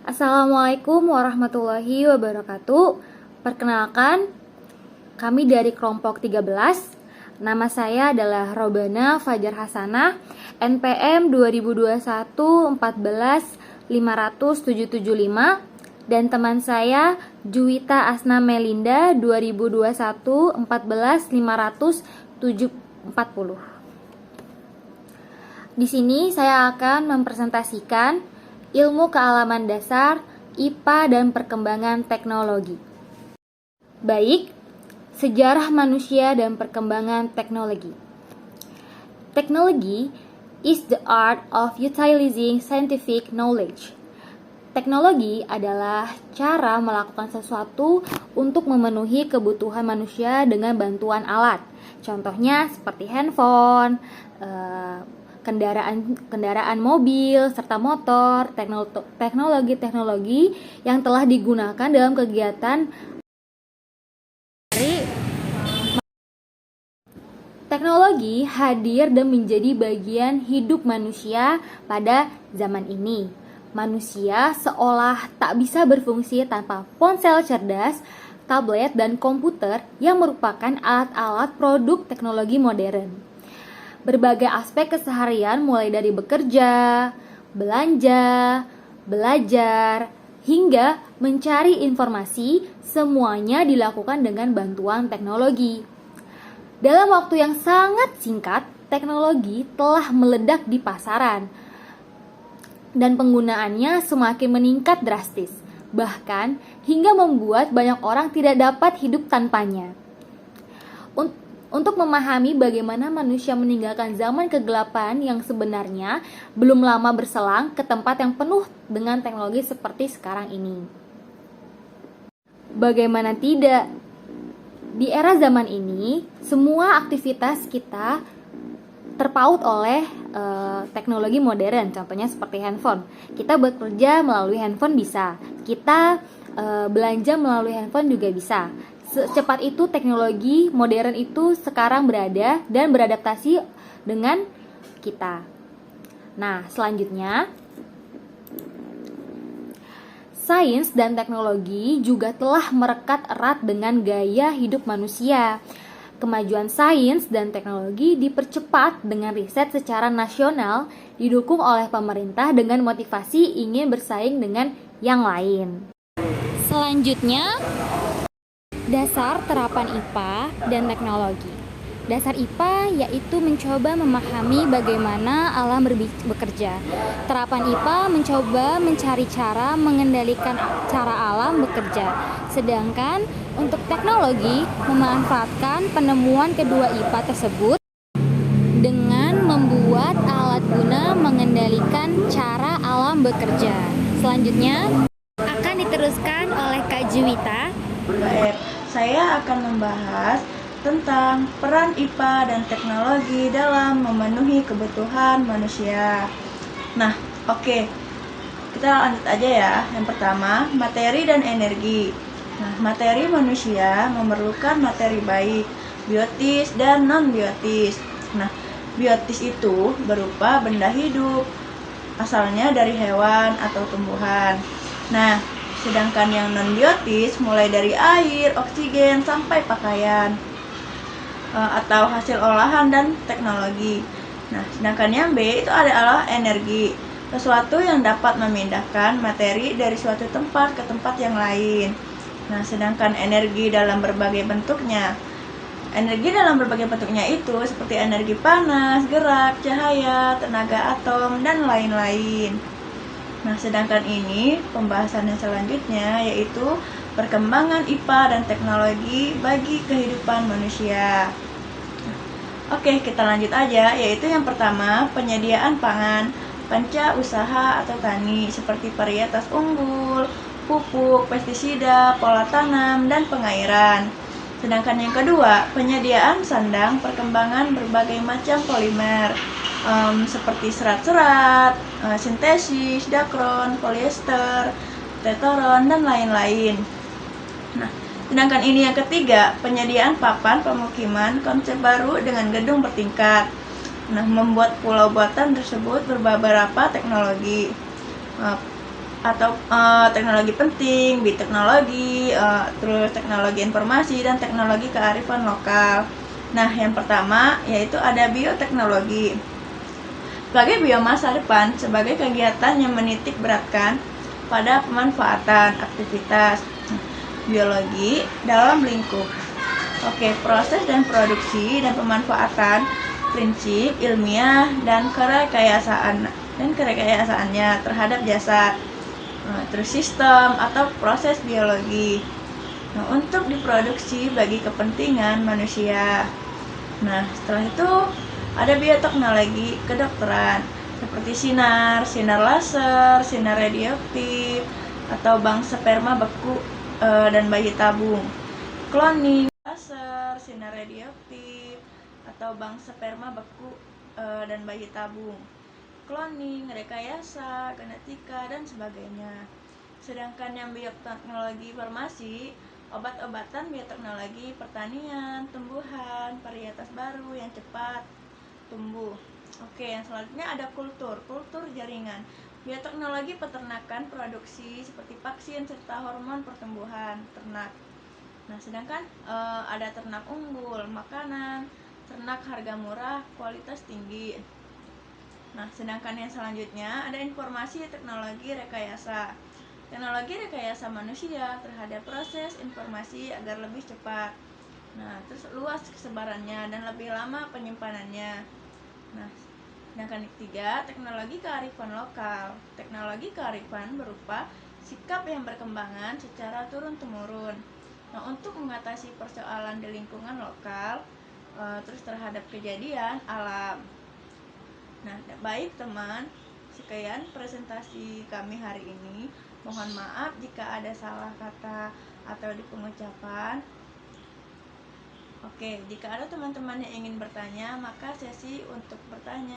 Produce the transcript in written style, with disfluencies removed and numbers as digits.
Assalamualaikum warahmatullahi wabarakatuh. Perkenalkan, kami dari kelompok 13. Nama saya adalah Robana Fajar Hasanah, NPM 2021 14 50775, dan teman saya Juwita Asna Melinda 2021 14 540. Di sini saya akan mempresentasikan ilmu kealaman dasar, IPA, dan perkembangan teknologi. Baik, sejarah manusia dan perkembangan teknologi. Teknologi is the art of utilizing scientific knowledge. Teknologi adalah cara melakukan sesuatu untuk memenuhi kebutuhan manusia dengan bantuan alat. Contohnya seperti handphone, kendaraan mobil, serta motor, teknologi-teknologi yang telah digunakan dalam kegiatan. Teknologi hadir dan menjadi bagian hidup manusia pada zaman ini. Manusia seolah tak bisa berfungsi tanpa ponsel cerdas, tablet, dan komputer yang merupakan alat-alat produk teknologi modern. Berbagai aspek keseharian mulai dari bekerja, belanja, belajar, hingga mencari informasi, semuanya dilakukan dengan bantuan teknologi. Dalam waktu yang sangat singkat, teknologi telah meledak di pasaran dan penggunaannya semakin meningkat drastis, bahkan hingga membuat banyak orang tidak dapat hidup tanpanya. Untuk memahami bagaimana manusia meninggalkan zaman kegelapan yang sebenarnya belum lama berselang ke tempat yang penuh dengan teknologi seperti sekarang ini. Bagaimana tidak? Di era zaman ini, semua aktivitas kita terpaut oleh teknologi modern, contohnya seperti handphone. Kita bekerja melalui handphone bisa, kita belanja melalui handphone juga bisa. Secepat itu teknologi modern itu sekarang berada dan beradaptasi dengan kita. Nah, selanjutnya, sains dan teknologi juga telah merekat erat dengan gaya hidup manusia. Kemajuan sains dan teknologi dipercepat dengan riset secara nasional, didukung oleh pemerintah dengan motivasi ingin bersaing dengan yang lain. Selanjutnya, dasar terapan IPA dan teknologi. Dasar IPA yaitu mencoba memahami bagaimana alam bekerja. Terapan IPA mencoba mencari cara mengendalikan cara alam bekerja. Sedangkan untuk teknologi memanfaatkan penemuan kedua IPA tersebut dengan membuat alat guna mengendalikan cara alam bekerja. Selanjutnya akan diteruskan oleh Kak Juwita. Baik, saya akan membahas tentang peran IPA dan teknologi dalam memenuhi kebutuhan manusia. Nah, oke. Kita lanjut aja ya. Yang pertama, materi dan energi. Nah, materi manusia memerlukan materi baik, biotis dan non-biotis. Nah, biotis itu berupa benda hidup, asalnya dari hewan atau tumbuhan. Nah, sedangkan yang non-biotis mulai dari air, oksigen, sampai pakaian atau hasil olahan dan teknologi. Nah, sedangkan yang B itu adalah energi, sesuatu yang dapat memindahkan materi dari suatu tempat ke tempat yang lain. Nah, sedangkan energi dalam berbagai bentuknya. Energi dalam berbagai bentuknya itu seperti energi panas, gerak, cahaya, tenaga atom, dan lain-lain. Nah, sedangkan ini pembahasan yang selanjutnya yaitu perkembangan IPA dan teknologi bagi kehidupan manusia. Oke, kita lanjut aja, yaitu yang pertama, penyediaan pangan, panca usaha atau tani seperti varietas unggul, pupuk, pestisida, pola tanam, dan pengairan. Sedangkan yang kedua, penyediaan sandang, perkembangan berbagai macam polimer seperti serat-serat, sintesis, dakron, polyester, testosteron, dan lain-lain. Nah, sedangkan ini yang ketiga, penyediaan papan pemukiman konsep baru dengan gedung bertingkat. Nah, membuat pulau buatan tersebut beberapa teknologi. atau teknologi penting, biteknologi, terus teknologi informasi dan teknologi kearifan lokal. Nah, yang pertama yaitu ada bioteknologi. Sebagai biomasa depan, sebagai kegiatan yang menitik beratkan pada pemanfaatan aktivitas biologi dalam lingkup. Oke, proses dan produksi dan pemanfaatan prinsip ilmiah dan kerekayaasaannya terhadap jasad. Terus sistem atau proses biologi. Untuk diproduksi bagi kepentingan manusia. Nah, setelah itu ada bioteknologi kedokteran seperti sinar laser, sinar radioaktif, atau bank sperma beku dan bayi tabung. Cloning, laser, sinar radioaktif, atau bank sperma beku dan bayi tabung. Cloning, rekayasa, genetika, dan sebagainya. Sedangkan yang bioteknologi farmasi, obat-obatan, bioteknologi pertanian, tumbuhan, varietas baru yang cepat tumbuh. Oke, yang selanjutnya ada kultur jaringan, bioteknologi peternakan, produksi seperti vaksin serta hormon pertumbuhan ternak. Nah, sedangkan ada ternak unggul, makanan, ternak harga murah, kualitas tinggi. Nah, sedangkan yang selanjutnya ada informasi teknologi rekayasa. Teknologi rekayasa manusia terhadap proses informasi agar lebih cepat. Nah, terus luas kesebarannya dan lebih lama penyimpanannya. Nah, sedangkan ketiga, teknologi kearifan lokal. Teknologi kearifan berupa sikap yang berkembangan secara turun-temurun. Nah, untuk mengatasi persoalan di lingkungan lokal, terus terhadap kejadian alam. Nah, baik teman, sekian presentasi kami hari ini. Mohon maaf jika ada salah kata atau di pengucapan. Oke, jika ada teman-teman yang ingin bertanya, maka sesi untuk bertanya.